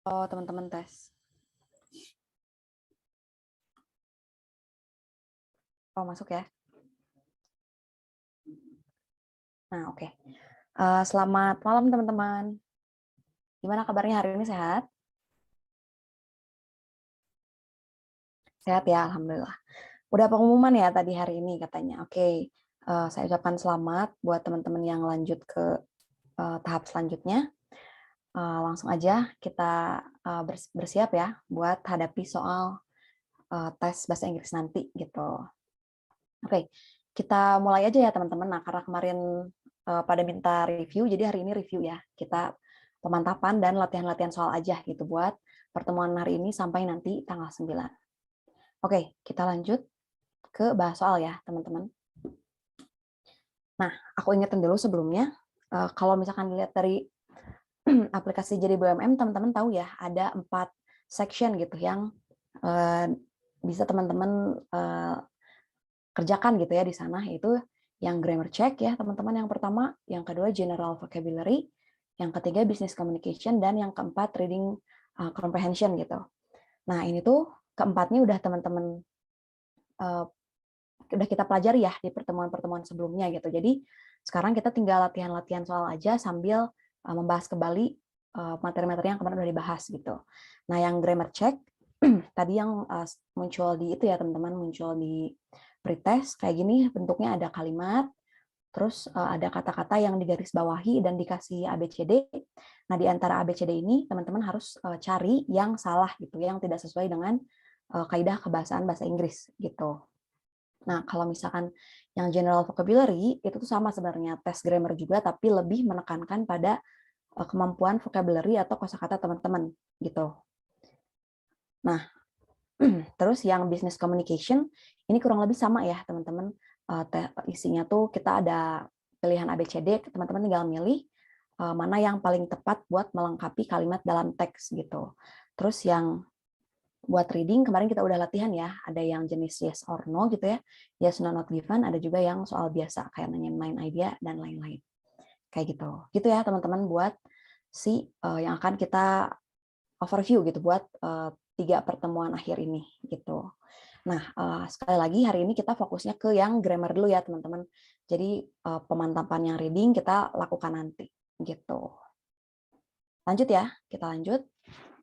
Oh, teman-teman tes. Oh, masuk ya. Nah, oke. Selamat malam, teman-teman. Gimana kabarnya hari ini, sehat? Sehat ya, Alhamdulillah. Udah pengumuman ya tadi hari ini katanya. Oke, saya ucapkan selamat buat teman-teman yang lanjut ke tahap selanjutnya. Langsung aja kita bersiap ya buat hadapi soal tes bahasa Inggris nanti gitu. Oke, kita mulai aja ya teman-teman. Nah, karena kemarin pada minta review, jadi hari ini review ya. Kita pemantapan dan latihan-latihan soal aja gitu buat pertemuan hari ini sampai nanti tanggal 9. Oke, kita lanjut ke bahas soal ya teman-teman. Nah, aku ingetin dulu sebelumnya, kalau misalkan dilihat dari aplikasi Jadi BUMN, teman-teman tahu ya, ada 4 section gitu yang bisa teman-teman kerjakan gitu ya di sana, yaitu yang grammar check ya teman-teman yang pertama, yang kedua general vocabulary, yang ketiga business communication, dan yang keempat reading comprehension gitu. Nah ini tuh keempatnya udah teman-teman udah kita pelajari ya di pertemuan-pertemuan sebelumnya gitu. Jadi sekarang kita tinggal latihan-latihan soal aja sambil membahas kembali materi-materi yang kemarin udah dibahas gitu. Nah yang grammar check tadi yang muncul di itu ya teman-teman, muncul di pretest kayak gini bentuknya, ada kalimat, terus ada kata-kata yang digarisbawahi dan dikasih ABCD. Nah di antara ABCD ini teman-teman harus cari yang salah gitu, yang tidak sesuai dengan kaidah kebahasaan bahasa Inggris gitu. Nah kalau misalkan yang general vocabulary itu tuh sama sebenarnya, tes grammar juga, tapi lebih menekankan pada kemampuan vocabulary atau kosakata teman-teman gitu. Nah terus yang business communication ini kurang lebih sama ya teman-teman. Isinya tuh kita ada pilihan ABCD, teman-teman tinggal milih mana yang paling tepat buat melengkapi kalimat dalam teks gitu. Terus yang buat reading kemarin kita udah latihan ya, ada yang jenis yes or no gitu ya, yes no not given, ada juga yang soal biasa kayak nanyain main idea dan lain-lain. Kayak gitu. Gitu ya teman-teman buat yang akan kita overview gitu buat 3 pertemuan akhir ini gitu. Nah, sekali lagi hari ini kita fokusnya ke yang grammar dulu ya teman-teman. Jadi pemantapan yang reading kita lakukan nanti gitu. Lanjut ya, kita lanjut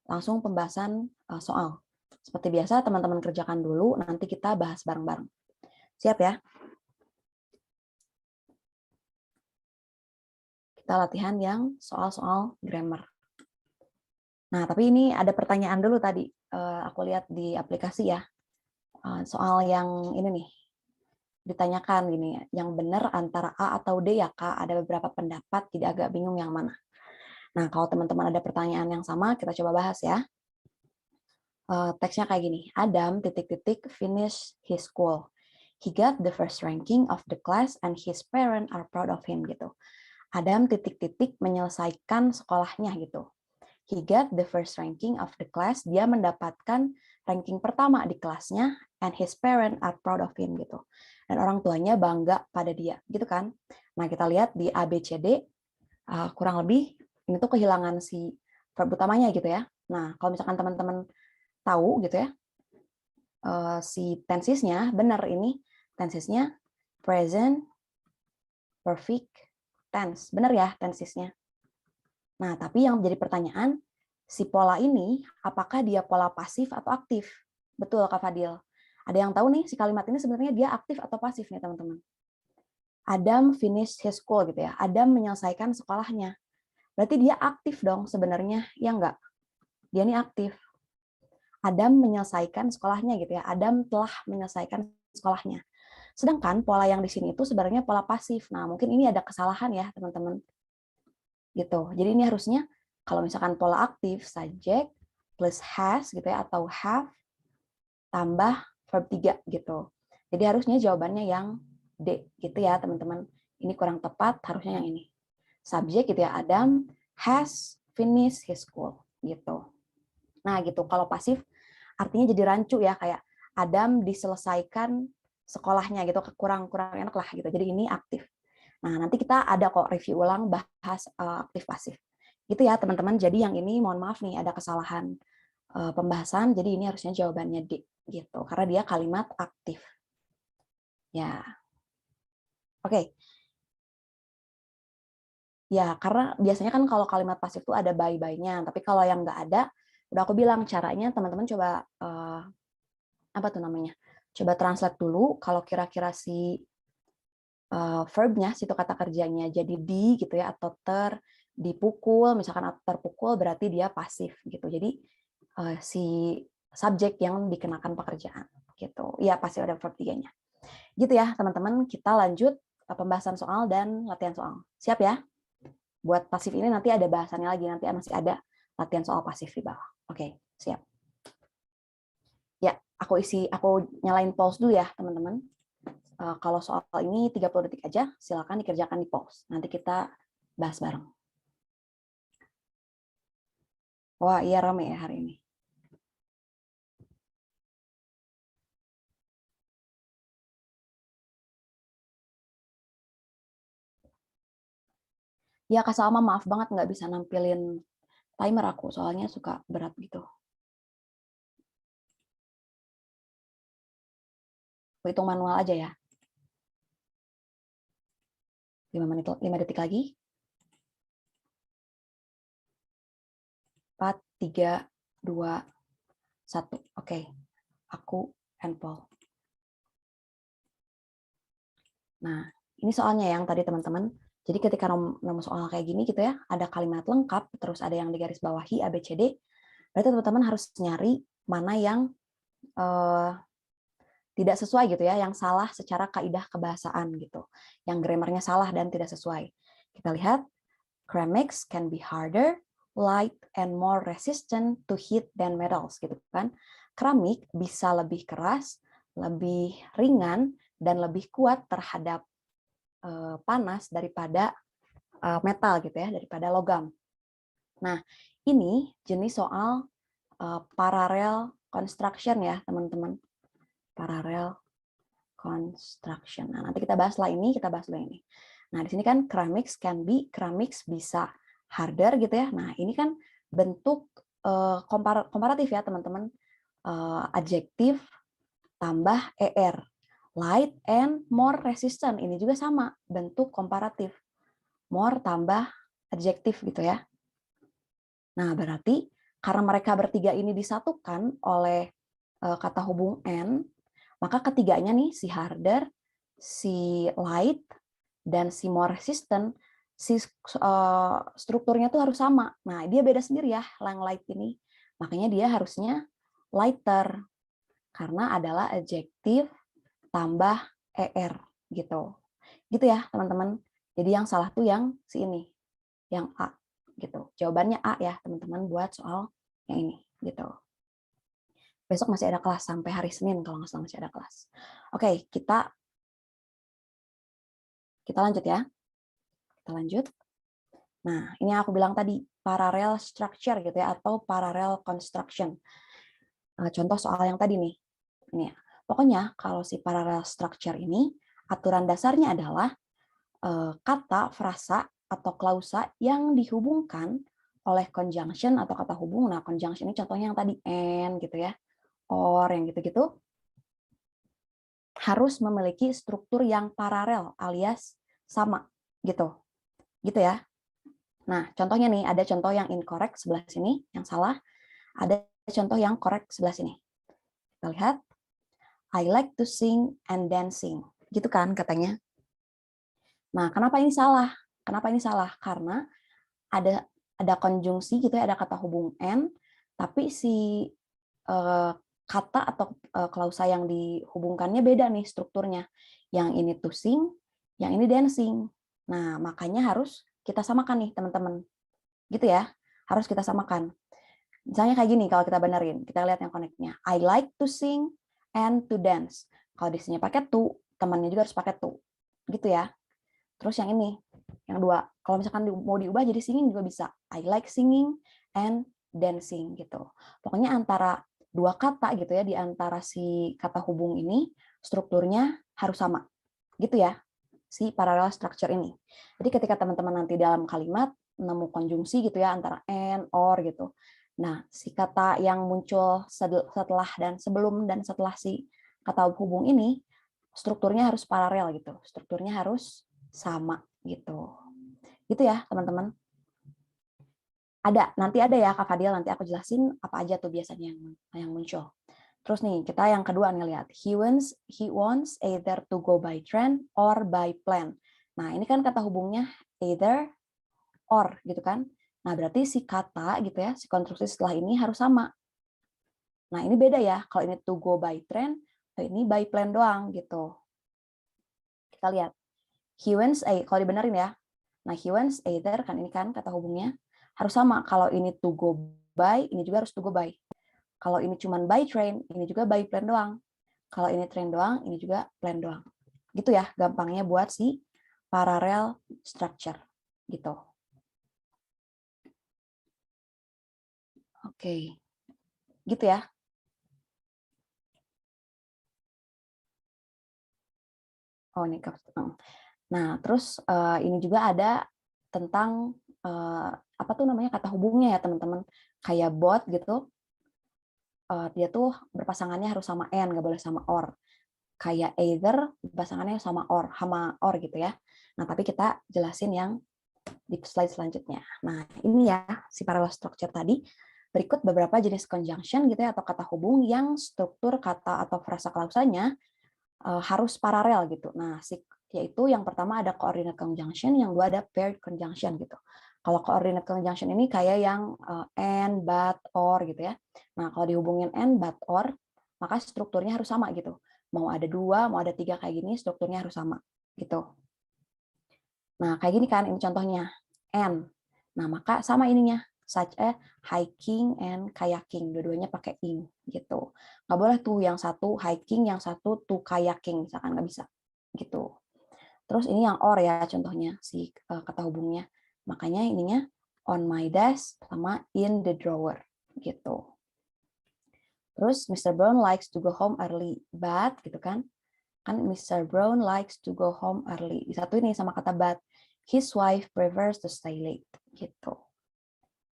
langsung pembahasan soal. Seperti biasa teman-teman kerjakan dulu, nanti kita bahas bareng-bareng. Siap ya? Kita latihan yang soal-soal grammar. Nah, tapi ini ada pertanyaan dulu tadi. Aku lihat di aplikasi ya. Soal yang ini nih. Ditanyakan gini, yang benar antara A atau D ya Kak? Ada beberapa pendapat, jadi agak bingung yang mana. Nah, kalau teman-teman ada pertanyaan yang sama, kita coba bahas ya. Teksnya kayak gini. Adam ... finish his school. He got the first ranking of the class and his parents are proud of him gitu. Adam ... menyelesaikan sekolahnya gitu. He got the first ranking of the class. Dia mendapatkan ranking pertama di kelasnya, and his parents are proud of him gitu. Dan orang tuanya bangga pada dia, gitu kan? Nah kita lihat di ABCD kurang lebih ini tuh kehilangan si verb utamanya gitu ya. Nah kalau misalkan teman-teman tahu gitu ya, si tensesnya benar, ini tensesnya present perfect tense, benar ya tensesnya. Nah, tapi yang menjadi pertanyaan, si pola ini apakah dia pola pasif atau aktif? Betul, Kak Fadil. Ada yang tahu nih, si kalimat ini sebenarnya dia aktif atau pasif nih, teman-teman? Adam finished his school gitu ya. Adam menyelesaikan sekolahnya. Berarti dia aktif dong sebenarnya, ya enggak? Dia ini aktif. Adam menyelesaikan sekolahnya gitu ya. Adam telah menyelesaikan sekolahnya. Sedangkan pola yang di sini itu sebenarnya pola pasif. Nah, mungkin ini ada kesalahan ya, teman-teman. Gitu. Jadi ini harusnya kalau misalkan pola aktif subject plus has gitu ya, atau have tambah verb 3 gitu. Jadi harusnya jawabannya yang D gitu ya teman-teman. Ini kurang tepat, harusnya yang ini. Subject gitu ya, Adam has finished his school gitu. Nah gitu, kalau pasif artinya jadi rancu ya, kayak Adam diselesaikan sekolahnya gitu, kurang enak lah gitu. Jadi ini aktif. Nah, nanti kita ada kok review ulang bahas aktif pasif. Gitu ya, teman-teman. Jadi yang ini mohon maaf nih ada kesalahan pembahasan. Jadi ini harusnya jawabannya D gitu. Karena dia kalimat aktif. Ya. Oke. Ya, karena biasanya kan kalau kalimat pasif itu ada by-by-nya, tapi kalau yang nggak ada, udah aku bilang caranya teman-teman coba apa tuh namanya? Coba translate dulu kalau kira-kira si verbnya, situ kata kerjanya jadi di gitu ya, atau dipukul misalkan, atau terpukul berarti dia pasif gitu. Jadi si subjek yang dikenakan pekerjaan gitu. Ya pasti ada verb 3-nya. Gitu ya teman-teman, kita lanjut pembahasan soal dan latihan soal. Siap ya? Buat pasif ini nanti ada bahasannya lagi, nanti masih ada latihan soal pasif di bawah. Oke, siap. Ya, aku nyalain pause dulu ya teman-teman. Kalau soal ini 30 detik aja, silakan dikerjakan di pause. Nanti kita bahas bareng. Wah, iya rame ya hari ini. Ya Kak Salma, maaf banget nggak bisa nampilin timer aku, soalnya suka berat gitu. Aku hitung manual aja ya. 5 detik lagi. 4, 3, 2, 1. Oke, aku handphone. Nah, ini soalnya yang tadi teman-teman. Jadi ketika nemu soal kayak gini gitu ya, ada kalimat lengkap, terus ada yang digarisbawahi A, B, C, D. Berarti teman-teman harus nyari mana yang tidak sesuai gitu ya, yang salah secara kaidah kebahasaan gitu, yang grammarnya salah dan tidak sesuai. Kita lihat, ceramics can be harder, light, and more resistant to heat than metals gitu kan. Keramik bisa lebih keras, lebih ringan, dan lebih kuat terhadap panas daripada metal gitu ya, daripada logam. Nah, ini jenis soal parallel construction ya teman-teman. Parallel construction. Nah, nanti kita bahas lah ini, kita bahas dulu ini. Nah, di sini kan ceramics can be, ceramics bisa harder gitu ya. Nah, ini kan bentuk komparatif ya, teman-teman. Adjektif tambah er. Light and more resistant. Ini juga sama, bentuk komparatif. More tambah adjektif gitu ya. Nah, berarti karena mereka bertiga ini disatukan oleh kata hubung and, maka ketiganya nih, si harder, si light, dan si more resistant, si strukturnya tuh harus sama. Nah, dia beda sendiri ya, yang light ini. Makanya dia harusnya lighter, karena adalah adjektif tambah er gitu. Gitu ya, teman-teman. Jadi yang salah tuh yang si ini, yang A gitu. Jawabannya A ya, teman-teman, buat soal yang ini gitu. Besok masih ada kelas sampai hari Senin kalau nggak salah masih ada kelas. Oke, kita lanjut ya. Kita lanjut. Nah, ini yang aku bilang tadi, parallel structure gitu ya, atau parallel construction. Contoh soal yang tadi nih. Ini ya. Pokoknya kalau si parallel structure ini, aturan dasarnya adalah kata, frasa, atau klausa yang dihubungkan oleh conjunction atau kata hubung. Nah, conjunction ini contohnya yang tadi and gitu ya, or yang gitu-gitu, harus memiliki struktur yang paralel alias sama gitu. Gitu ya. Nah, contohnya nih, ada contoh yang incorrect sebelah sini, yang salah. Ada contoh yang correct sebelah sini. Kita lihat. I like to sing and dancing. Gitu kan katanya. Nah, kenapa ini salah? Kenapa ini salah? Karena ada konjungsi gitu ya, ada kata hubung and, tapi si kata atau klausa yang dihubungkannya beda nih strukturnya. Yang ini to sing, yang ini dancing. Nah, makanya harus kita samakan nih, teman-teman. Gitu ya. Harus kita samakan. Misalnya kayak gini kalau kita benerin. Kita lihat yang connect-nya. I like to sing and to dance. Kalau di sini pakai to, temannya juga harus pakai to. Gitu ya. Terus yang ini, yang dua. Kalau misalkan mau diubah jadi singing juga bisa. I like singing and dancing gitu. Pokoknya antara dua kata gitu ya, di antara si kata hubung ini strukturnya harus sama. Gitu ya. Si parallel structure ini. Jadi ketika teman-teman nanti dalam kalimat nemu konjungsi gitu ya antara and, or gitu. Nah, si kata yang muncul setelah dan sebelum dan setelah si kata hubung ini strukturnya harus paralel gitu. Strukturnya harus sama gitu. Gitu ya, teman-teman. Nanti ada ya Kak Fadil, nanti aku jelasin apa aja tuh biasanya yang muncul. Terus nih, kita yang kedua nih lihat. He wants either to go by train or by plane. Nah, ini kan kata hubungnya either or gitu kan. Nah, berarti si kata gitu ya, si konstruksi setelah ini harus sama. Nah, ini beda ya. Kalau ini to go by train, ini by plane doang gitu. Kita lihat. He went kalau dibenerin ya. Nah, he went either kan ini kan kata hubungnya harus sama. Kalau ini to go by, ini juga harus to go by. Kalau ini cuma by train, ini juga by plane doang. Kalau ini train doang, ini juga plane doang. Gitu ya, gampangnya buat si parallel structure gitu. Oke. Gitu ya. Oh, ini nah, terus ini juga ada tentang apa tuh namanya kata hubungnya ya teman-teman. Kayak both gitu. Dia tuh berpasangannya harus sama and, nggak boleh sama or. Kayak either pasangannya sama or gitu ya. Nah, tapi kita jelasin yang di slide selanjutnya. Nah, ini ya si parallel structure tadi. Berikut beberapa jenis conjunction gitu ya atau kata hubung yang struktur kata atau frasa klausanya harus paralel gitu. Nah, yaitu yang pertama ada coordinate conjunction, yang dua ada paired conjunction gitu. Kalau coordinate conjunction ini kayak yang and, but, or gitu ya. Nah, kalau dihubungin and, but, or, maka strukturnya harus sama gitu. Mau ada dua, mau ada tiga kayak gini, strukturnya harus sama gitu. Nah, kayak gini kan, ini contohnya and. Nah, maka sama ininya, such as hiking and kayaking, dua-duanya pakai in gitu. Nggak boleh tuh yang satu hiking, yang satu tuh kayaking, misalkan nggak bisa gitu. Terus ini yang or ya contohnya si kata hubungnya. Makanya ininya on my desk sama in the drawer gitu. Terus Mr. Brown likes to go home early, but gitu kan. Kan Mr. Brown likes to go home early. Di satu ini sama kata but. His wife prefers to stay late gitu.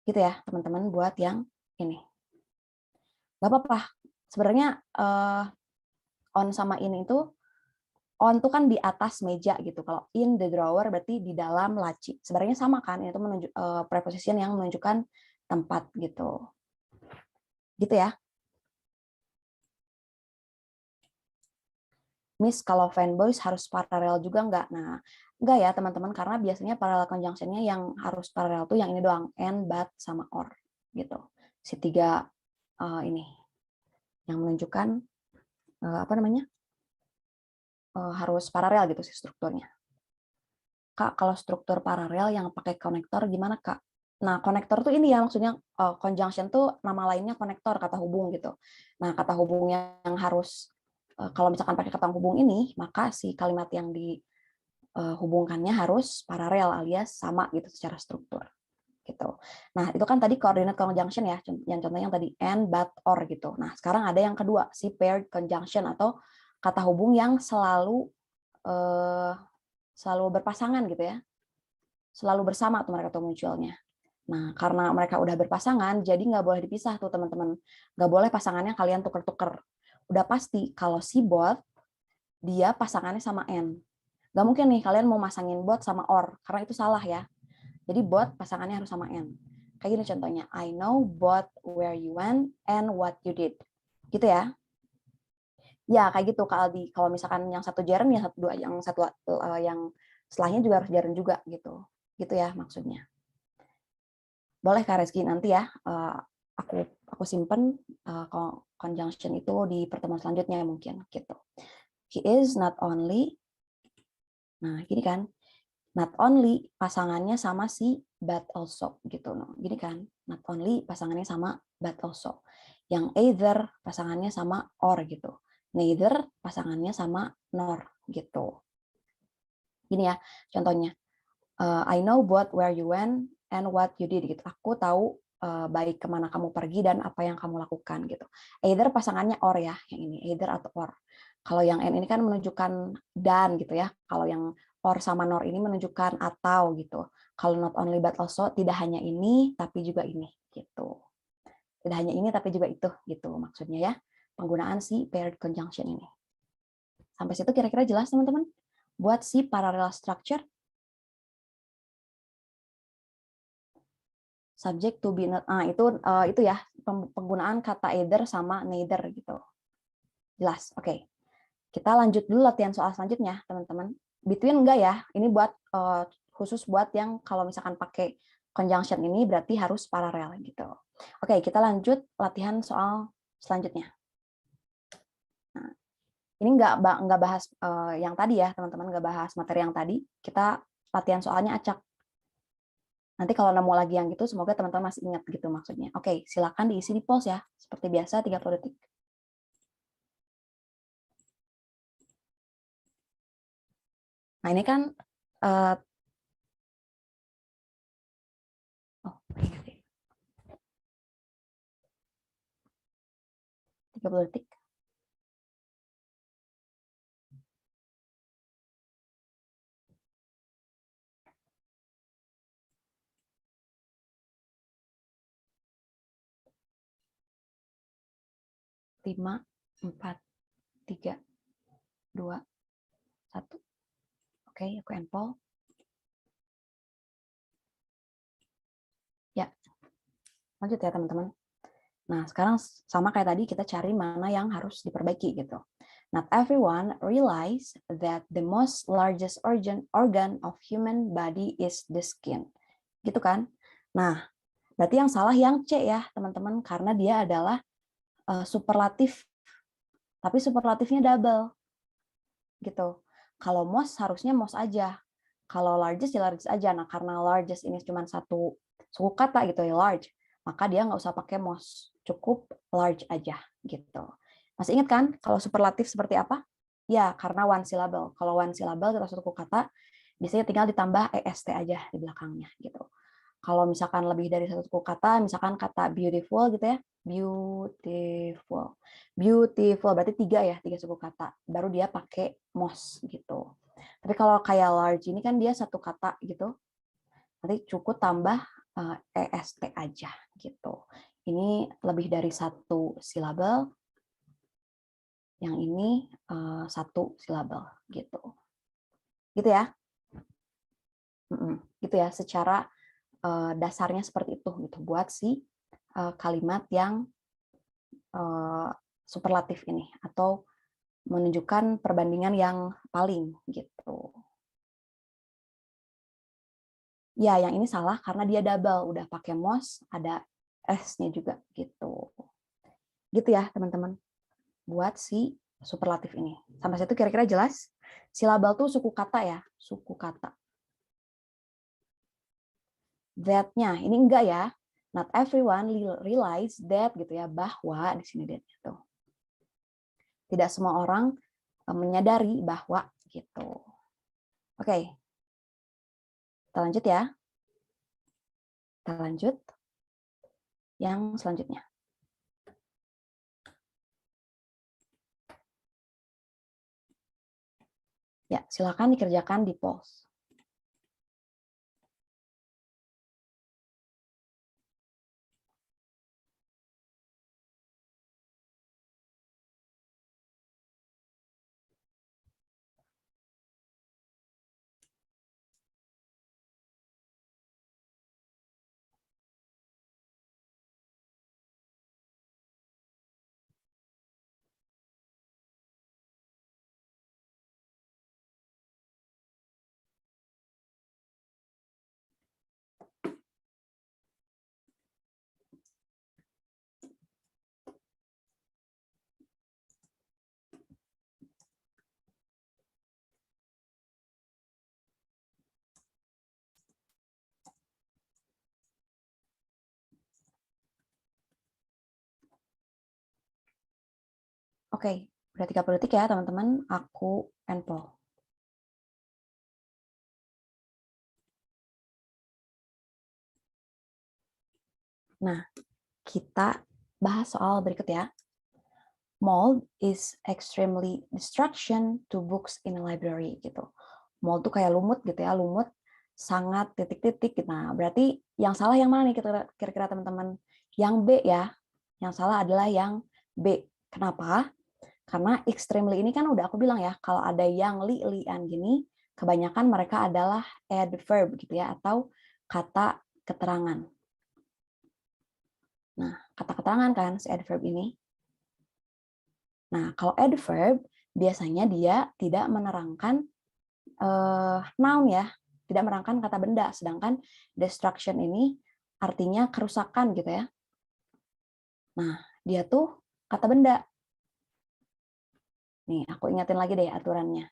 Gitu ya teman-teman buat yang ini. Gak apa-apa. Sebenarnya on sama in itu on tuh kan di atas meja gitu. Kalau in the drawer berarti di dalam laci. Sebenarnya sama kan, itu menunjuk preposition yang menunjukkan tempat gitu. Gitu ya. Miss, kalau fanboys harus paralel juga nggak? Nah, nggak ya teman-teman, karena biasanya parallel conjunction-nya yang harus paralel tuh yang ini doang, and, but, sama or gitu. Si tiga ini yang menunjukkan apa namanya harus paralel gitu sih strukturnya. Kak, kalau struktur paralel yang pakai konektor gimana Kak? Nah, konektor tuh ini ya maksudnya conjunction tuh nama lainnya konektor, kata hubung gitu. Nah, kata hubung yang harus kalau misalkan pakai kata hubung ini, maka si kalimat yang dihubungkannya harus paralel alias sama gitu secara struktur. Gitu. Nah, itu kan tadi coordinate conjunction ya, yang contohnya yang tadi and, but, or gitu. Nah, sekarang ada yang kedua, si paired conjunction atau kata hubung yang selalu berpasangan gitu ya. Selalu bersama tuh mereka tuh munculnya. Nah, karena mereka udah berpasangan, jadi nggak boleh dipisah tuh teman-teman. Nggak boleh pasangannya kalian tuker-tuker. Udah pasti kalau si bot, dia pasangannya sama N. Nggak mungkin nih kalian mau masangin bot sama or, karena itu salah ya. Jadi bot pasangannya harus sama N. Kayak gini contohnya, I know bot where you went and what you did. Gitu ya. Ya, kayak gitu Kak Aldi. Kalau misalkan yang satu jaren, yang satu yang setelahnya juga harus jaren juga gitu. Gitu ya maksudnya. Boleh Kak Reski nanti ya aku simpen conjunction itu di pertemuan selanjutnya mungkin gitu. He is not only, nah gini kan, not only pasangannya sama si but also gitu. No. Gini kan, not only pasangannya sama but also. Yang either pasangannya sama or gitu. Neither pasangannya sama nor gitu. Gini ya contohnya. I know both where you went and what you did gitu. Aku tahu baik kemana kamu pergi dan apa yang kamu lakukan gitu. Either pasangannya or ya, yang ini either atau or. Kalau yang n ini kan menunjukkan dan gitu ya. Kalau yang or sama nor ini menunjukkan atau gitu. Kalau not only but also tidak hanya ini tapi juga ini gitu. Tidak hanya ini tapi juga itu gitu maksudnya ya. Penggunaan si paired conjunction ini. Sampai situ kira-kira jelas teman-teman? Buat si parallel structure. Subject to be not, itu ya penggunaan kata either sama neither gitu. Jelas. Oke. Kita lanjut dulu latihan soal selanjutnya, teman-teman. Between enggak ya? Ini buat khusus buat yang kalau misalkan pakai conjunction ini berarti harus paralel gitu. Oke, kita lanjut latihan soal selanjutnya. Nah, ini nggak bahas yang tadi ya, teman-teman, nggak bahas materi yang tadi. Kita latihan soalnya acak. Nanti kalau nemu lagi yang gitu, semoga teman-teman masih ingat gitu maksudnya. Oke, silakan diisi di pause ya. Seperti biasa, 30 detik. Nah, ini kan oh, 30 detik. Lima, 4, 3, 2, 1. Oke, aku enpol. Ya, lanjut ya teman-teman. Nah, sekarang sama kayak tadi, kita cari mana yang harus diperbaiki gitu. Not everyone realize that the most largest organ of human body is the skin. Gitu kan? Nah, berarti yang salah yang C ya, teman-teman, karena dia adalah superlatif. Tapi superlatifnya double. Gitu. Kalau most harusnya most aja. Kalau largest ya largest aja. Nah, karena largest ini cuma satu suku kata gitu ya, large, maka dia nggak usah pakai most. Cukup large aja gitu. Masih ingat kan kalau superlatif seperti apa? Ya, karena one syllable. Kalau one syllable kita suku kata, biasanya tinggal ditambah est aja di belakangnya gitu. Kalau misalkan lebih dari satu suku kata, misalkan kata beautiful gitu ya, beautiful. Beautiful berarti 3 ya, 3 suku kata. Baru dia pakai most gitu. Tapi kalau kayak large ini kan dia satu kata gitu. Nanti cukup tambah est aja gitu. Ini lebih dari satu silabel, yang ini satu silabel gitu. Gitu ya. Gitu ya, secara dasarnya seperti itu gitu buat si kalimat yang superlatif ini atau menunjukkan perbandingan yang paling gitu. Ya, yang ini salah karena dia double, udah pakai most, ada s-nya juga gitu. Gitu ya, teman-teman. Buat si superlatif ini. Sampai situ kira-kira jelas? Silabel tuh suku kata ya, suku kata. That-nya, ini enggak ya. Not everyone realize that gitu ya, bahwa di sini that gitu. Tidak semua orang menyadari bahwa gitu. Oke. Kita lanjut ya. Kita lanjut yang selanjutnya. Ya, silakan dikerjakan di pause. Oke, udah 30 detik ya teman-teman. Aku enpol. Nah, kita bahas soal berikut ya. Mold is extremely distraction to books in a library gitu. Mold tuh kayak lumut gitu ya, lumut sangat titik-titik. Nah, berarti yang salah yang mana nih kira-kira teman-teman? Yang B ya. Yang salah adalah yang B. Kenapa? Karena extremely ini kan udah aku bilang ya, kalau ada yang li-lian gini, kebanyakan mereka adalah adverb gitu ya, atau kata keterangan. Nah, kata keterangan kan si adverb ini. Nah, kalau adverb biasanya dia tidak menerangkan noun ya, tidak menerangkan kata benda, sedangkan destruction ini artinya kerusakan gitu ya. Nah, dia tuh kata benda. Nih, aku ingatin lagi deh aturannya.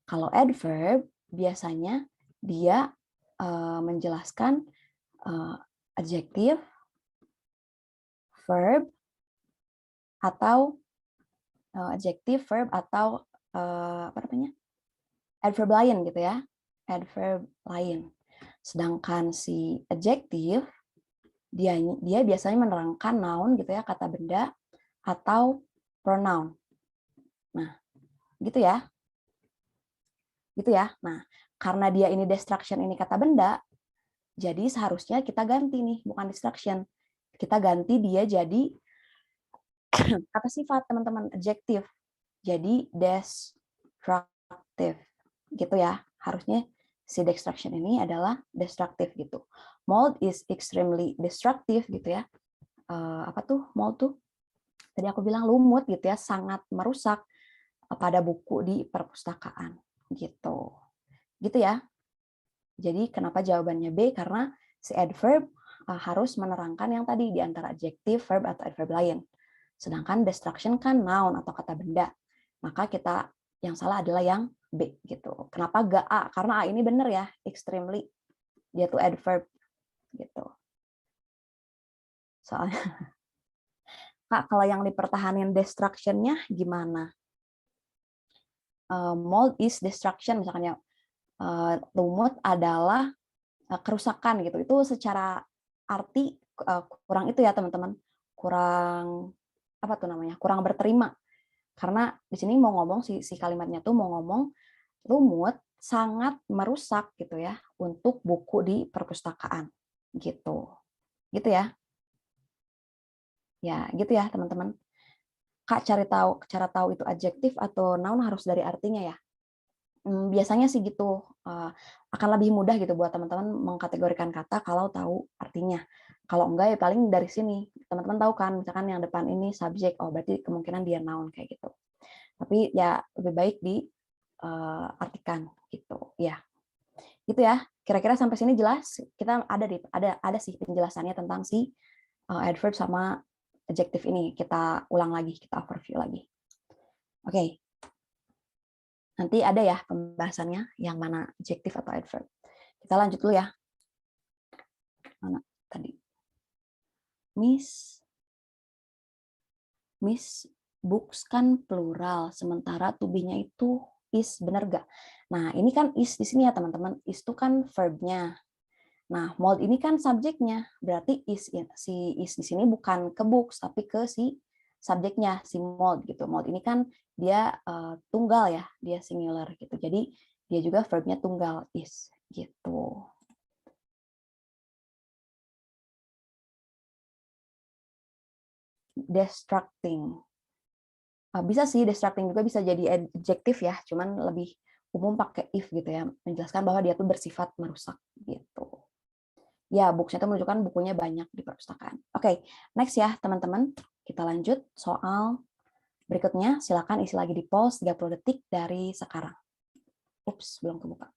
Kalau adverb biasanya dia menjelaskan adjective, verb, atau adjective, verb, atau apa namanya? Adverb lain gitu ya. Adverb lain. Sedangkan si adjective dia biasanya menerangkan noun gitu ya, kata benda atau pronoun. Nah, gitu ya. Gitu ya. Nah, karena dia ini destruction, ini kata benda, jadi seharusnya kita ganti nih, bukan destruction. Kita ganti dia jadi kata sifat, teman-teman, adjective. Jadi destructive. Gitu ya. Harusnya si destruction ini adalah destructive gitu. Mold is extremely destructive gitu ya. Apa tuh mold tuh? Tadi aku bilang lumut gitu ya, sangat merusak pada buku di perpustakaan gitu. Gitu ya. Jadi kenapa jawabannya B? Karena si adverb harus menerangkan yang tadi di antara adjective, verb, atau adverb lain. Sedangkan destruction kan noun atau kata benda. Maka kita yang salah adalah yang B gitu. Kenapa gak A? Karena A ini benar ya, extremely. Dia tuh adverb gitu. Soalnya Kak, kalau yang dipertahanin destruction-nya gimana? Mold is destruction misalkan ya. Lumut adalah kerusakan gitu. Itu secara arti kurang itu ya teman-teman. Kurang apa tuh namanya? Kurang berterima. Karena di sini mau ngomong si kalimatnya tuh mau ngomong lumut sangat merusak gitu ya untuk buku di perpustakaan gitu. Gitu ya. Ya, gitu ya teman-teman. Kak cara tahu itu adjektif atau noun harus dari artinya ya. Biasanya sih gitu, akan lebih mudah gitu buat teman-teman mengkategorikan kata kalau tahu artinya. Kalau enggak ya paling dari sini teman-teman tahu kan, misalkan yang depan ini subjek, oh berarti kemungkinan dia noun kayak gitu. Tapi ya lebih baik diartikan gitu ya. Gitu ya. Kira-kira sampai sini jelas? Kita ada sih penjelasannya tentang si adverb sama adjective ini. Kita ulang lagi, kita overview lagi. Oke. Nanti ada ya pembahasannya yang mana adjective atau adverb. Kita lanjut dulu ya. Mana tadi? Miss books kan plural, sementara to be-nya itu is, benar gak? Nah, ini kan is di sini ya teman-teman. Is itu kan verb-nya. Nah, mold ini kan subjeknya. Berarti si is di sini bukan ke books tapi ke si subjeknya, si mold gitu. Mold ini kan dia tunggal ya, dia singular gitu. Jadi dia juga verb-nya tunggal, is gitu. Destructing. Bisa sih destructing juga bisa jadi adjektif ya, cuman lebih umum pakai if gitu ya, menjelaskan bahwa dia tuh bersifat merusak gitu. Ya, books-nya itu menunjukkan bukunya banyak di perpustakaan. Oke, next ya teman-teman. Kita lanjut soal berikutnya. Silakan isi lagi di pause 30 detik dari sekarang. Ups, belum kebuka.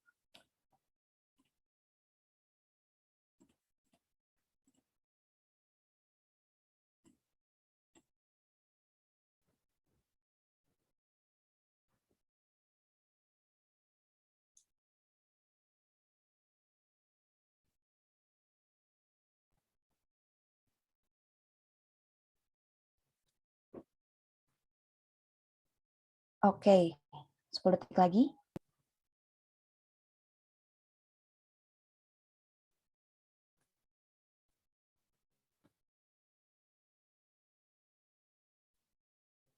Oke, 10 detik lagi.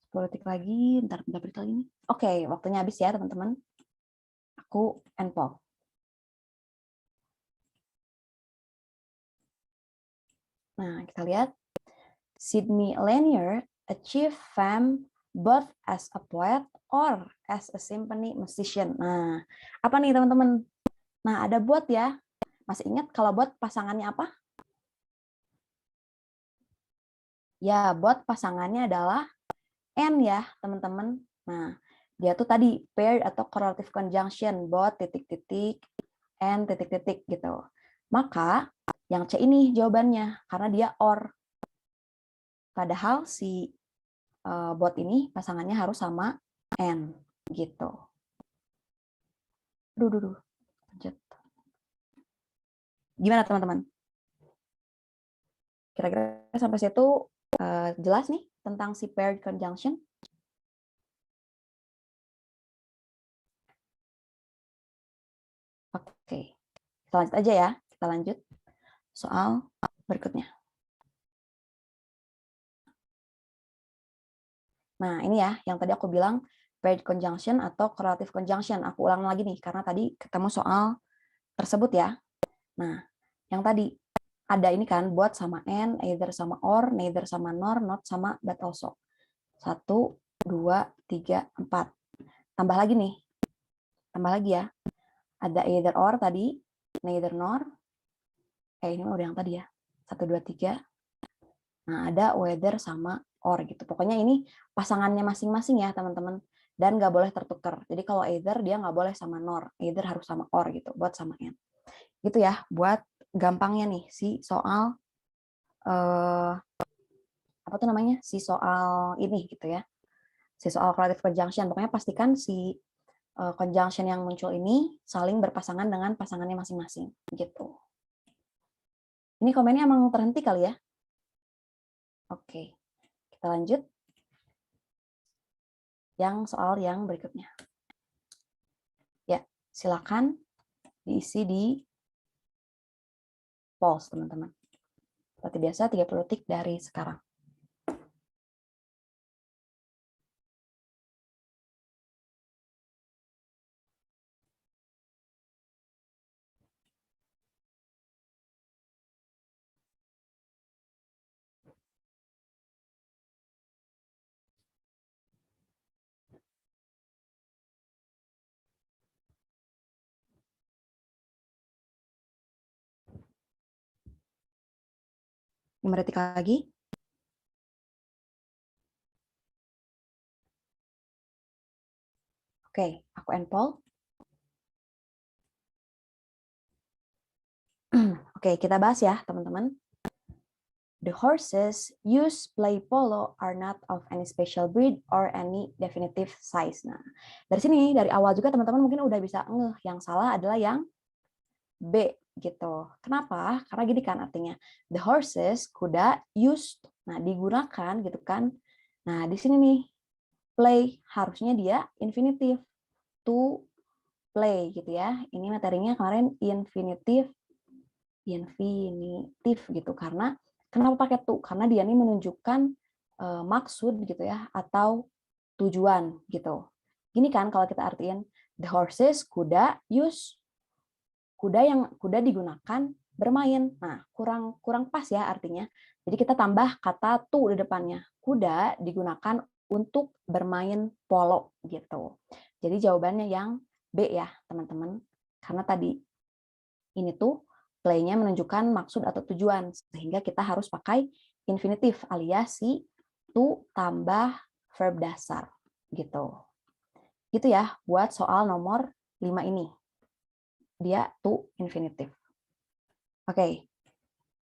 Detik lagi, bentar lagi nih. Oke, waktunya habis ya teman-teman. Aku end poll. Nah, kita lihat. Sidney Lanier achieved fame both as a poet or as a symphony musician. Nah, apa nih teman-teman? Nah, ada buat ya. Masih ingat kalau buat pasangannya apa? Ya, buat pasangannya adalah and ya, teman-teman. Nah, dia tuh tadi paired atau correlative conjunction, both titik-titik and titik-titik gitu. Maka yang C ini jawabannya karena dia or. Padahal si bot ini pasangannya harus sama N gitu. Duh. Lanjut. Gimana teman-teman? Kira-kira sampai situ jelas nih tentang si paired conjunction? Oke, kita lanjut aja ya. Kita lanjut soal berikutnya. Nah, ini ya yang tadi aku bilang paired conjunction atau correlative conjunction. Aku ulang lagi nih karena tadi ketemu soal tersebut ya. Nah, yang tadi ada ini kan buat sama and, either sama or, neither sama nor, not sama but also. 1, 2, 3, 4. Tambah lagi nih. Tambah lagi ya. Ada either or tadi, neither nor. Ini udah yang tadi ya. 1, 2, 3. Nah, ada whether sama or gitu. Pokoknya ini pasangannya masing-masing ya, teman-teman. Dan nggak boleh tertukar. Jadi kalau either dia nggak boleh sama nor, either harus sama or gitu, buat sama and. Gitu ya, buat gampangnya nih si soal apa tuh namanya? Si soal ini gitu ya. Si soal correlative conjunction. Pokoknya pastikan si conjunction yang muncul ini saling berpasangan dengan pasangannya masing-masing gitu. Ini komennya emang terhenti kali ya? Oke. Kita lanjut. Yang soal yang berikutnya. Ya, silakan diisi di polls, teman-teman. Seperti biasa, 30 detik dari sekarang. Yang detik lagi. Oke, aku end poll. Oke, kita bahas ya, teman-teman. The horses used play polo are not of any special breed or any definitive size. Nah, dari sini, dari awal juga teman-teman mungkin udah bisa ngeh. Yang salah adalah yang B gitu. Kenapa? Karena gini kan artinya. The horses, kuda, used. Nah, digunakan gitu kan. Nah, di sini nih, play. Harusnya dia infinitive. To play gitu ya. Ini materinya kemarin infinitive gitu. Karena kenapa pakai to? Karena dia ini menunjukkan maksud gitu ya atau tujuan gitu. Gini kan kalau kita artiin the horses kuda use kuda digunakan bermain. Nah, kurang pas ya artinya. Jadi kita tambah kata to di depannya. Kuda digunakan untuk bermain polo gitu. Jadi jawabannya yang B ya, teman-teman. Karena tadi ini tuh play-nya menunjukkan maksud atau tujuan, sehingga kita harus pakai infinitif alias si to tambah verb dasar gitu. Gitu ya buat soal nomor 5 ini. Dia to infinitif. Oke.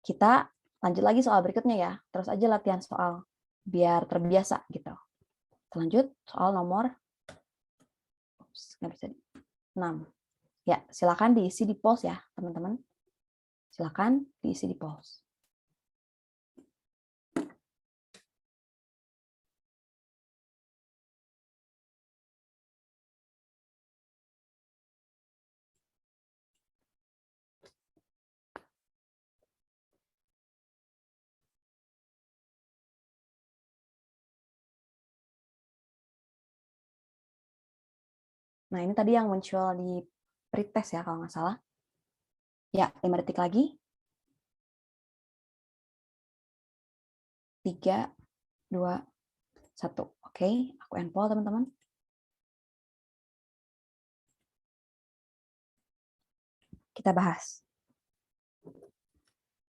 Kita lanjut lagi soal berikutnya ya. Terus aja latihan soal biar terbiasa gitu. Kita lanjut soal nomor 6. Ya, silakan diisi di polls ya, teman-teman. Silakan diisi di polls. Nah, ini tadi yang muncul di pretest ya, kalau nggak salah. Ya, 5 detik lagi. 3, 2, 1. Oke, aku end poll, teman-teman. Kita bahas.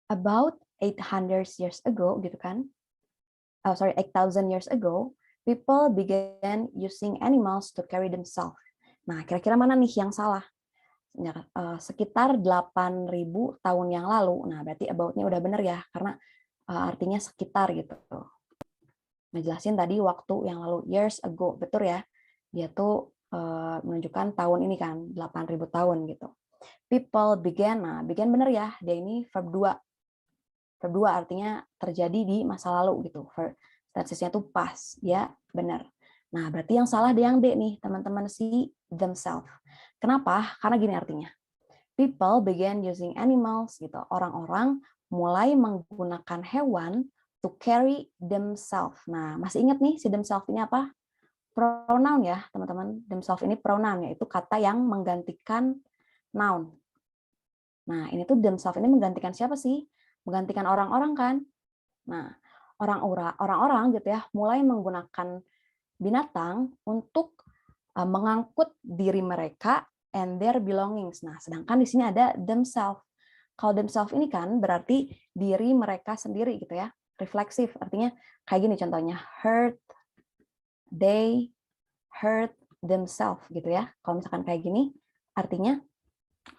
About 800 years ago, gitu kan. 8,000 years ago, people began using animals to carry themselves. Nah, kira-kira mana nih yang salah? Sekitar 8.000 tahun yang lalu. Nah, berarti about-nya udah benar ya, karena artinya sekitar gitu. ngejelasin tadi waktu yang lalu, years ago, betul ya. Dia tuh menunjukkan tahun ini kan, 8.000 tahun gitu. People began, nah began bener ya, dia ini verb 2. Verb 2 artinya terjadi di masa lalu gitu. Tensesnya tuh past, ya benar. Nah, berarti yang salah di yang D nih, teman-teman, si themselves. Kenapa? Karena gini artinya. People began using animals gitu. Orang-orang mulai menggunakan hewan to carry themselves. Nah, masih ingat nih si themselves ini apa? Pronoun ya, teman-teman. Themselves ini pronoun, yaitu kata yang menggantikan noun. Nah, ini tuh themselves ini menggantikan siapa sih? Menggantikan orang-orang kan? Nah, orang-orang gitu ya, mulai menggunakan binatang untuk mengangkut diri mereka and their belongings. Nah, sedangkan di sini ada themselves. Kalau themselves ini kan berarti diri mereka sendiri gitu ya. Refleksif, artinya kayak gini contohnya, hurt, they, hurt themselves gitu ya. Kalau misalkan kayak gini, artinya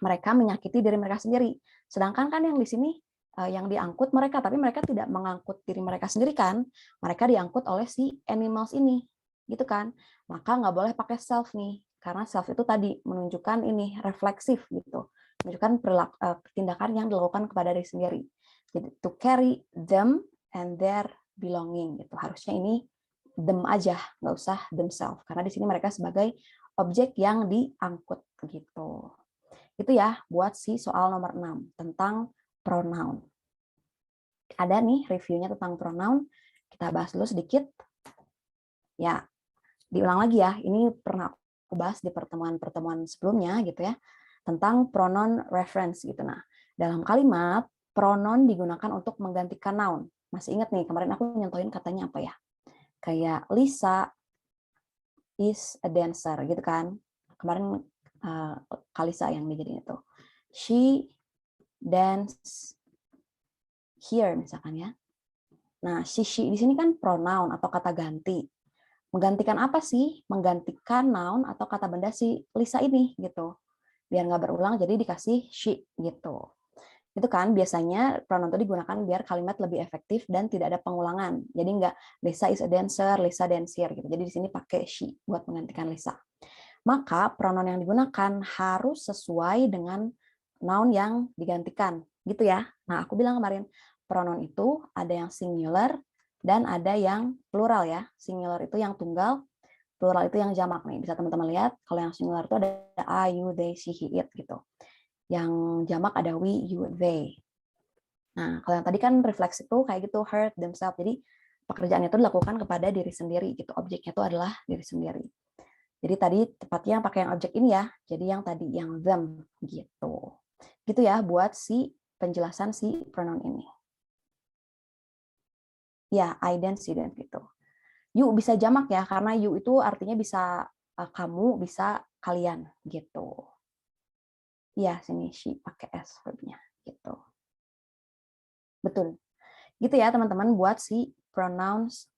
mereka menyakiti diri mereka sendiri. Sedangkan kan yang di sini yang diangkut mereka, tapi mereka tidak mengangkut diri mereka sendiri kan. Mereka diangkut oleh si animals ini, gitu kan. Maka nggak boleh pakai self nih, karena self itu tadi menunjukkan ini refleksif gitu, menunjukkan tindakan yang dilakukan kepada diri sendiri. Jadi to carry them and their belonging gitu. Harusnya ini them aja, nggak usah themselves, karena di sini mereka sebagai objek yang diangkut gitu. Itu ya buat si soal nomor 6 tentang pronoun. Ada nih reviewnya tentang pronoun. Kita bahas dulu sedikit. Ya, diulang lagi ya. Ini pernah aku bahas di pertemuan-pertemuan sebelumnya gitu ya. Tentang pronoun reference gitu. Nah, dalam kalimat pronoun digunakan untuk menggantikan noun. Masih ingat nih, kemarin aku nyontohin katanya apa ya? Kayak Lisa is a dancer gitu kan. Kemarin Kalisa yang dijadiin itu. She dance here misalkan ya. Nah, she di sini kan pronoun atau kata ganti. Menggantikan apa sih? Menggantikan noun atau kata benda si Lisa ini gitu. Biar nggak berulang jadi dikasih she gitu. Itu kan biasanya pronoun itu digunakan biar kalimat lebih efektif dan tidak ada pengulangan. Jadi nggak Lisa is a dancer, Lisa dance here gitu. Jadi di sini pakai she buat menggantikan Lisa. Maka pronoun yang digunakan harus sesuai dengan noun yang digantikan, gitu ya. Nah, aku bilang kemarin, pronoun itu ada yang singular dan ada yang plural ya. Singular itu yang tunggal, plural itu yang jamak nih. Bisa teman-teman lihat, kalau yang singular itu ada I, you, they, she, he, it gitu. Yang jamak ada we, you, they. Nah, kalau yang tadi kan refleks itu kayak gitu, hurt themselves. Jadi pekerjaannya itu dilakukan kepada diri sendiri gitu. Objeknya itu adalah diri sendiri. Jadi tadi tepatnya pakai yang objek ini ya. Jadi yang tadi yang them gitu. Gitu ya buat si penjelasan si pronoun ini. Ya, I dance, you dance gitu. You bisa jamak ya karena you itu artinya bisa kamu, bisa kalian gitu. Ya, sini she pakai s verbnya gitu. Betul. Gitu ya teman-teman buat si pronouns.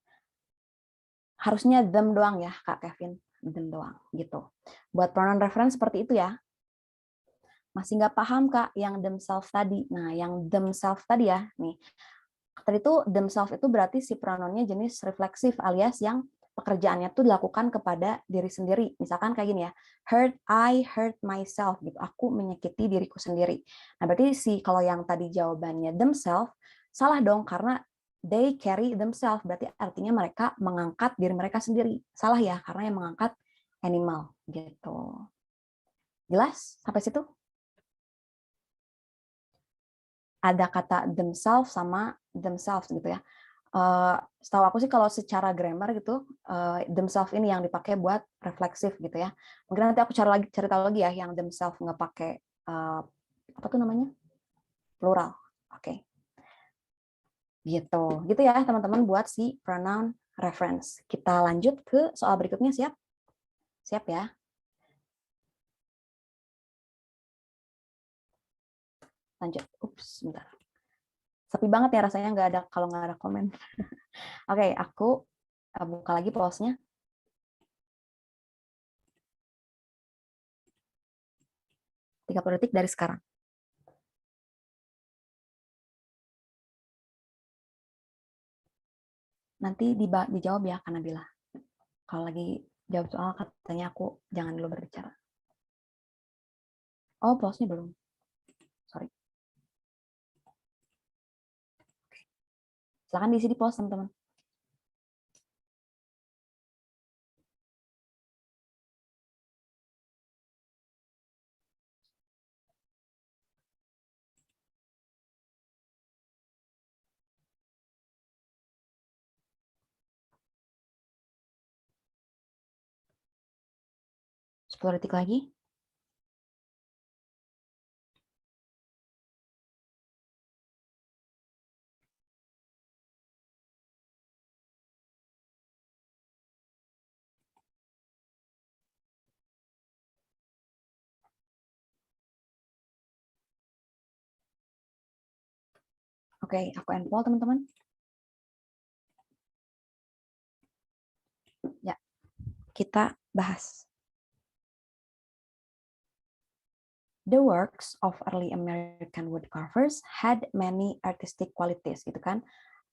Harusnya them doang ya Kak Kevin, them doang gitu. Buat pronoun reference seperti itu ya. Masih nggak paham Kak yang themselves tadi. Nah, yang themselves tadi ya, nih. Tadi itu themselves itu berarti si pronounnya jenis refleksif alias yang pekerjaannya tuh dilakukan kepada diri sendiri. Misalkan kayak gini ya, I hurt myself gitu. Aku menyakiti diriku sendiri. Nah, berarti kalau yang tadi jawabannya themselves salah dong karena they carry themselves. Berarti artinya mereka mengangkat diri mereka sendiri. Salah ya, karena yang mengangkat animal gitu. Jelas sampai situ? Ada kata themselves sama themselves gitu ya. Setahu aku sih kalau secara grammar gitu, themselves ini yang dipakai buat refleksif gitu ya. Mungkin nanti aku cari tahu lagi ya yang themselves nggak pakai apa tuh namanya plural. Oke, gitu ya teman-teman buat si pronoun reference. Kita lanjut ke soal berikutnya, siap? Siap ya? Lanjut. Ups, bentar. Sepi banget ya rasanya nggak ada kalau nggak ada komen. Oke, aku buka lagi pause-nya. 30 detik dari sekarang. nanti dijawab ya Kak Nabila. Kalau lagi jawab soal katanya aku jangan dulu berbicara. Oh, pause-nya belum. Sorry. Silakan diisi di pause, teman-teman. Sepuluh detik lagi. Oke, aku end poll, teman-teman. Ya, kita bahas. The works of early American woodcarvers had many artistic qualities, gitu kan.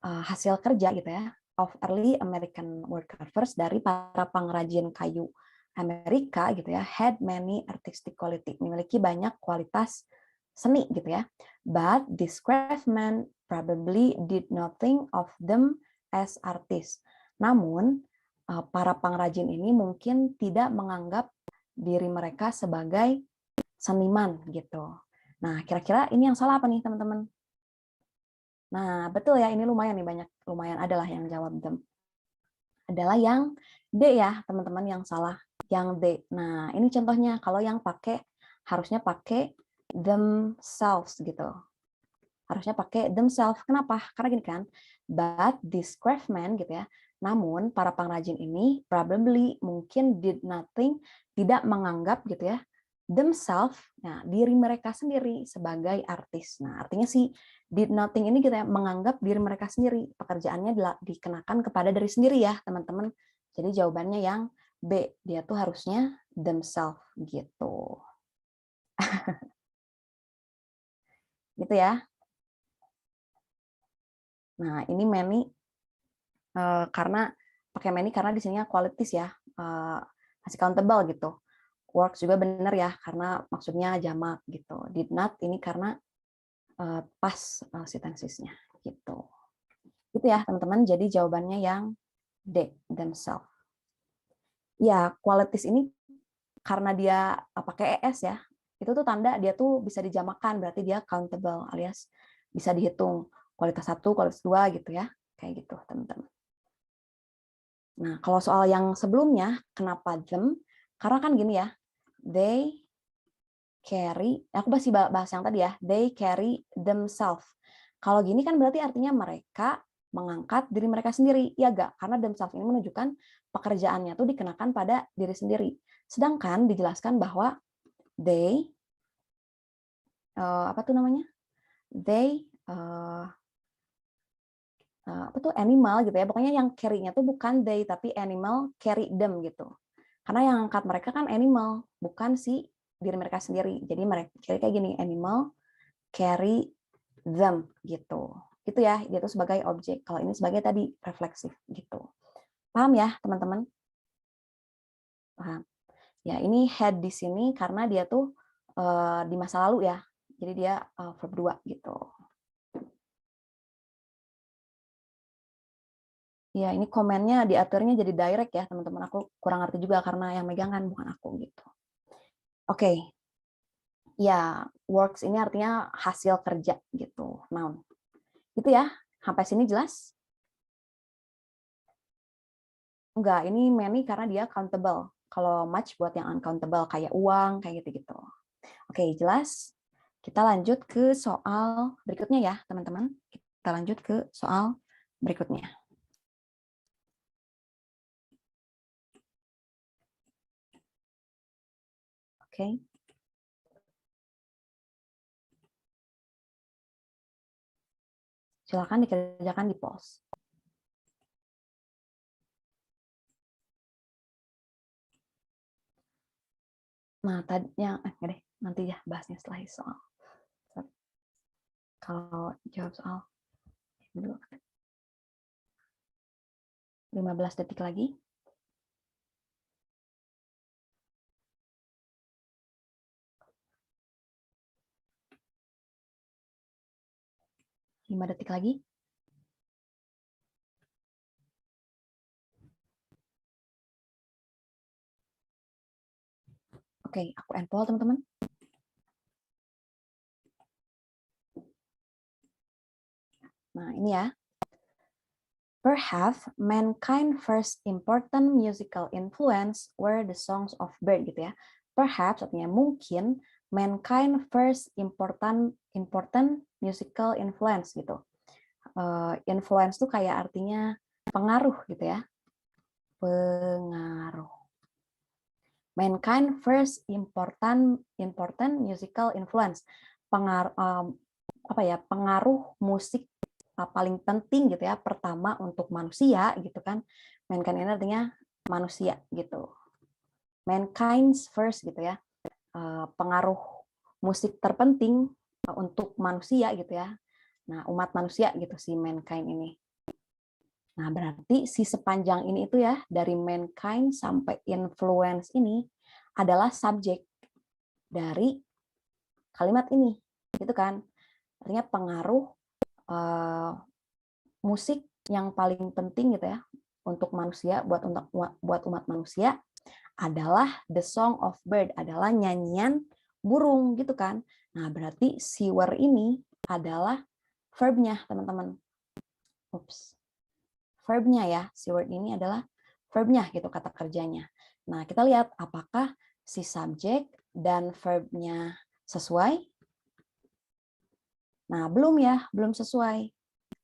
Hasil kerja gitu ya, of early American woodcarvers, dari para pengrajin kayu Amerika gitu ya, had many artistic quality, memiliki banyak kualitas seni gitu ya. But these craftsmen probably did not think of them as artists. Namun para pengrajin ini mungkin tidak menganggap diri mereka sebagai seniman gitu. Nah, kira-kira ini yang salah apa nih, teman-teman? Nah, betul ya, ini lumayan nih, lumayan adalah yang jawab them. Adalah yang D ya, teman-teman, yang salah. Yang D. Nah, ini contohnya, kalau yang harusnya pakai themselves gitu. Harusnya pakai themselves. Kenapa? Karena gini kan, but this craftsman gitu ya. Namun, para pengrajin ini probably, mungkin, did nothing, tidak menganggap gitu ya, themselves, nah, diri mereka sendiri sebagai artis. Nah, artinya sih did nothing ini kita menganggap diri mereka sendiri, pekerjaannya dikenakan kepada diri sendiri ya, teman-teman. Jadi jawabannya yang B, dia tuh harusnya themselves gitu. Gitu ya. Nah, ini many karena pakai many karena di sininya qualities ya, masih countable gitu. Works juga benar ya, karena maksudnya jamak gitu. Did not ini karena pas sintensisnya gitu. Gitu ya teman-teman. Jadi jawabannya yang D, themselves. Ya, qualities ini karena dia pakai ES ya, itu tuh tanda dia tuh bisa dijamakan, berarti dia countable alias bisa dihitung kualitas 1, kualitas 2 gitu ya. Kayak gitu, teman-teman. Nah, kalau soal yang sebelumnya, kenapa them? Karena kan gini ya, they carry, aku masih bahas yang tadi ya, they carry themselves. Kalau gini kan berarti artinya mereka mengangkat diri mereka sendiri, ya gak? Karena themselves ini menunjukkan pekerjaannya tuh dikenakan pada diri sendiri. Sedangkan dijelaskan bahwa they, apa tuh namanya? They, apa tuh animal gitu ya, pokoknya yang carry-nya tuh bukan they, tapi animal carry them gitu. Karena yang angkat mereka kan animal, bukan si diri mereka sendiri. Jadi mereka kayak gini, animal carry them gitu. Gitu ya, dia tuh sebagai objek. Kalau ini sebagai tadi refleksif gitu. Paham ya, teman-teman? Paham. Ya, ini had di sini karena dia tuh di masa lalu ya. Jadi dia verb 2 gitu. Ya, ini komennya diaturnya jadi direct ya, teman-teman. Aku kurang ngerti juga karena yang megang kan bukan aku gitu. Oke. Ya, works ini artinya hasil kerja gitu, noun. Gitu ya. Sampai sini jelas? Enggak, ini many karena dia countable. Kalau much buat yang uncountable kayak uang kayak gitu-gitu. Oke, jelas. Kita lanjut ke soal berikutnya ya, teman-teman. Kita lanjut ke soal berikutnya. Oke. Silakan dikerjakan di pause. Nah, tadinya enggak deh, nanti ya bahasnya setelah soal. Kalau jawab soal dulu. 15 detik lagi. Lima detik lagi. Oke, aku end poll teman-teman. Nah, ini ya. Perhaps mankind first important musical influence were the songs of bird gitu ya. Perhaps artinya mungkin, mankind first important musical influence gitu. Influence tuh kayak artinya pengaruh gitu ya. Pengaruh. Mankind first important musical influence. Pengaruh musik paling penting gitu ya, pertama untuk manusia gitu kan. Mankind ini artinya manusia gitu. Mankind's first gitu ya. Pengaruh musik terpenting untuk manusia gitu ya. Nah, umat manusia gitu si mankind ini. Nah, berarti si sepanjang ini itu ya, dari mankind sampai influence ini adalah subjek dari kalimat ini, gitu kan? Artinya pengaruh musik yang paling penting gitu ya untuk manusia, buat umat manusia adalah the song of bird, adalah nyanyian burung gitu kan. Nah, berarti si were ini adalah verb-nya, teman-teman. Ups. Verb-nya ya, si word ini adalah verb-nya gitu, kata kerjanya. Nah, kita lihat apakah si subjek dan verb-nya sesuai. Nah, belum ya, belum sesuai.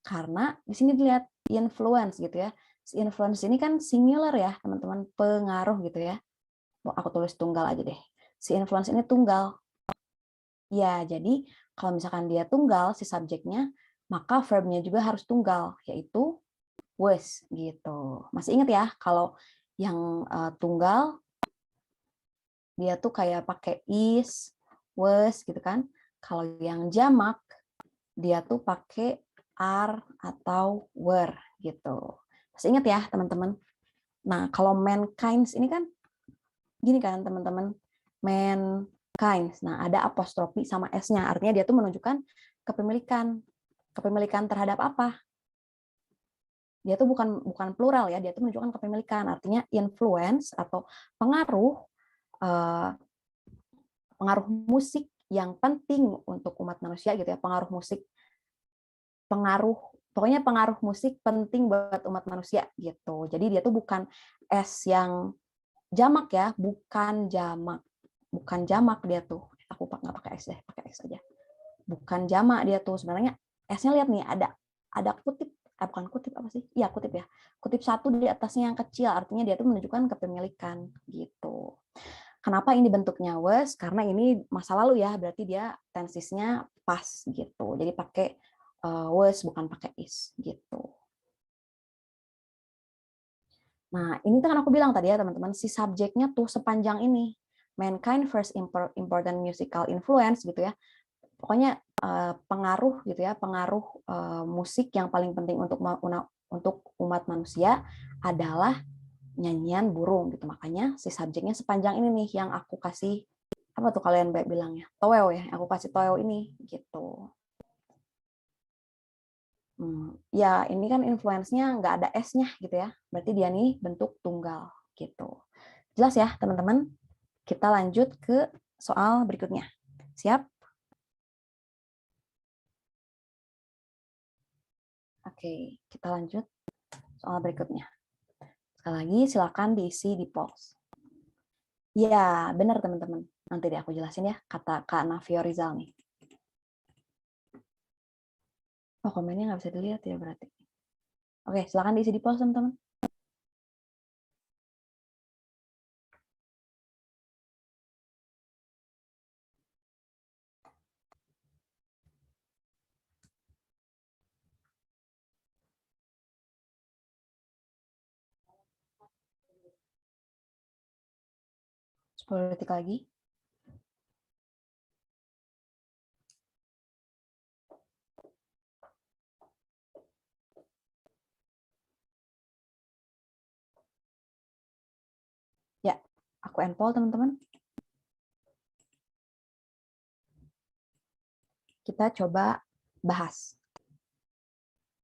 Karena di sini dilihat influence gitu ya. Si influence ini kan singular ya, teman-teman, pengaruh gitu ya. Aku tulis tunggal aja deh. Si influence ini tunggal. Ya, jadi kalau misalkan dia tunggal si subjeknya, maka verb-nya juga harus tunggal, yaitu was gitu. Masih ingat ya, kalau yang tunggal dia tuh kayak pakai is, was gitu kan. Kalau yang jamak dia tuh pakai are atau were gitu. Masih ingat ya, teman-teman? Nah, kalau mankind ini kan gini kan, teman-teman. Mankind. Nah, ada apostrofi sama s-nya. Artinya dia tuh menunjukkan kepemilikan. Kepemilikan terhadap apa? Dia tuh bukan plural ya, dia tuh menunjukkan kepemilikan. Artinya influence atau pengaruh eh, pengaruh musik yang penting untuk umat manusia gitu ya, pokoknya pengaruh musik penting buat umat manusia gitu. Jadi dia tuh bukan S yang jamak ya, bukan jamak dia tuh. Aku nggak pakai S deh, pakai S aja. Bukan jamak dia tuh, sebenarnya S-nya lihat nih, ada kutip, bukan kutip, apa sih? Iya, kutip ya. Kutip satu di atasnya yang kecil, artinya dia tuh menunjukkan kepemilikan gitu. Kenapa ini bentuknya was? Karena ini masa lalu ya, berarti dia tensisnya pas gitu. Jadi pakai was bukan pakai is gitu. Nah, ini kan aku bilang tadi ya teman-teman, si subjeknya tuh sepanjang ini. Mankind first important musical influence gitu ya. Pokoknya pengaruh gitu ya, pengaruh musik yang paling penting untuk umat manusia adalah nyanyian burung gitu. Makanya si subjeknya sepanjang ini nih yang aku kasih, apa tuh kalian baik bilangnya, toel ya, aku kasih toel ini gitu. Ya ini kan influence-nya nggak ada S-nya gitu ya, berarti dia nih bentuk tunggal gitu. Jelas ya teman-teman? Kita lanjut ke soal berikutnya. Siap? Oke, kita lanjut soal berikutnya. Sekali lagi silakan diisi di post. Ya, benar teman-teman. Nanti deh aku jelasin ya, kata Kak Navio Rizal nih. Oh, komennya nggak bisa dilihat ya berarti. Oke, silakan diisi di post teman-teman. Sepuluh detik lagi. Aku enpol, teman-teman. Kita coba bahas.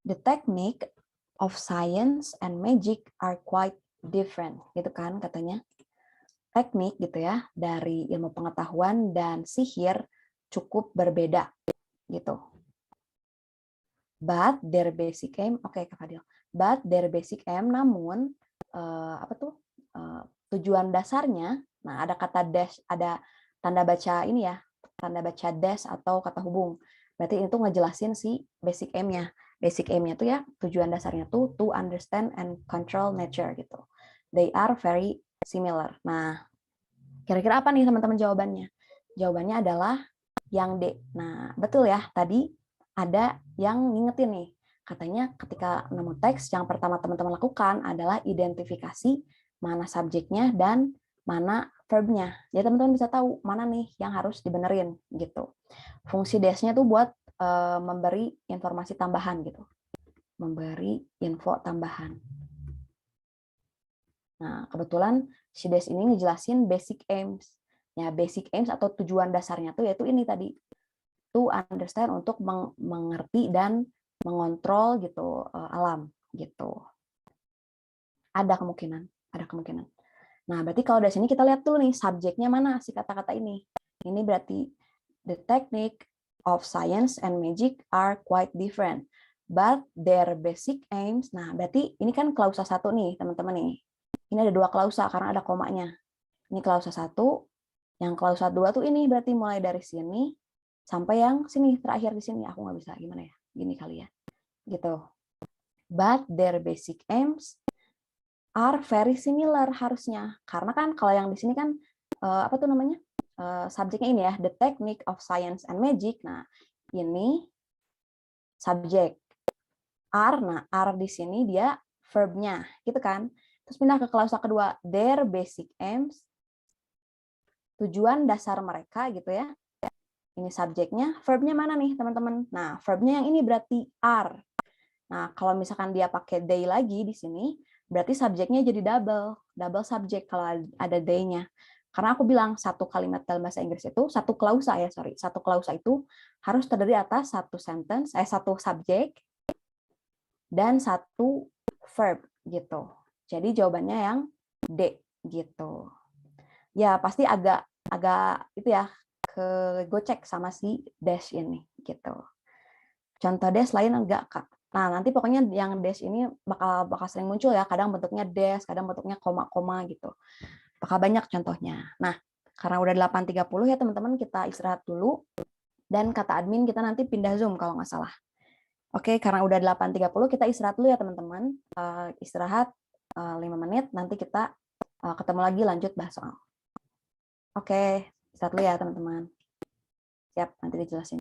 The technique of science and magic are quite different, gitu kan katanya. Teknik gitu ya dari ilmu pengetahuan dan sihir cukup berbeda gitu. But their basic aim, oke Kak Fadil. But their basic aim, namun tujuan dasarnya, nah ada kata dash, ada tanda baca ini ya, tanda baca dash atau kata hubung. Berarti itu ngejelasin si basic aim-nya. Basic aim-nya tuh ya, tujuan dasarnya tuh to understand and control nature gitu. They are very similar. Nah, kira-kira apa nih teman-teman jawabannya? Jawabannya adalah yang D. Nah, betul ya, tadi ada yang ngingetin nih. Katanya ketika nemu teks, yang pertama teman-teman lakukan adalah identifikasi mana subjeknya dan mana verbnya. Jadi teman-teman bisa tahu mana nih yang harus dibenerin gitu. Fungsi dash-nya tuh buat memberi informasi tambahan gitu. Memberi info tambahan. Nah, kebetulan si dash ini ngejelasin basic aims. Ya, basic aims atau tujuan dasarnya tuh yaitu ini tadi. To understand, untuk mengerti dan mengontrol gitu alam gitu. Ada kemungkinan, ada kemungkinan. Nah, berarti kalau dari sini kita lihat dulu nih subjeknya mana si kata-kata ini. Ini berarti the technique of science and magic are quite different, but their basic aims. Nah, berarti ini kan klausa 1 nih, teman-teman nih. Ini ada 2 klausa karena ada komanya. Ini klausa 1, yang klausa 2 tuh ini berarti mulai dari sini sampai yang sini terakhir di sini. Aku nggak bisa gimana ya? Gini kali ya. Gitu. But their basic aims are very similar harusnya. Karena kan kalau yang di sini kan apa tuh namanya? Subjeknya ini ya, the technique of science and magic. Nah, ini subjek. Are, nah are di sini dia verbnya, gitu kan? Terus pindah ke klausa kedua, their basic aims, tujuan dasar mereka gitu ya. Ini subjeknya, verbnya mana nih teman-teman? Nah, verbnya yang ini berarti are. Nah, kalau misalkan dia pakai they lagi di sini, berarti subjeknya jadi double subjek kalau ada they-nya. Karena aku bilang satu kalimat dalam bahasa Inggris itu, satu klausa itu harus terdiri atas satu sentence, satu subjek dan satu verb gitu. Jadi jawabannya yang D gitu. Ya pasti agak itu ya kegocek sama si dash ini gitu. Contoh dash lain enggak Kak? Nah, nanti pokoknya yang dash ini bakal sering muncul ya, kadang bentuknya dash, kadang bentuknya koma-koma gitu. Bakal banyak contohnya. Nah, karena udah 8.30 ya teman-teman, kita istirahat dulu dan kata admin kita nanti pindah Zoom kalau nggak salah. Oke, karena udah 8.30 kita istirahat dulu ya teman-teman. Istirahat 5 menit, nanti kita ketemu lagi lanjut bahas soal. Oke, istirahat dulu ya teman-teman. Siap, nanti dijelasin.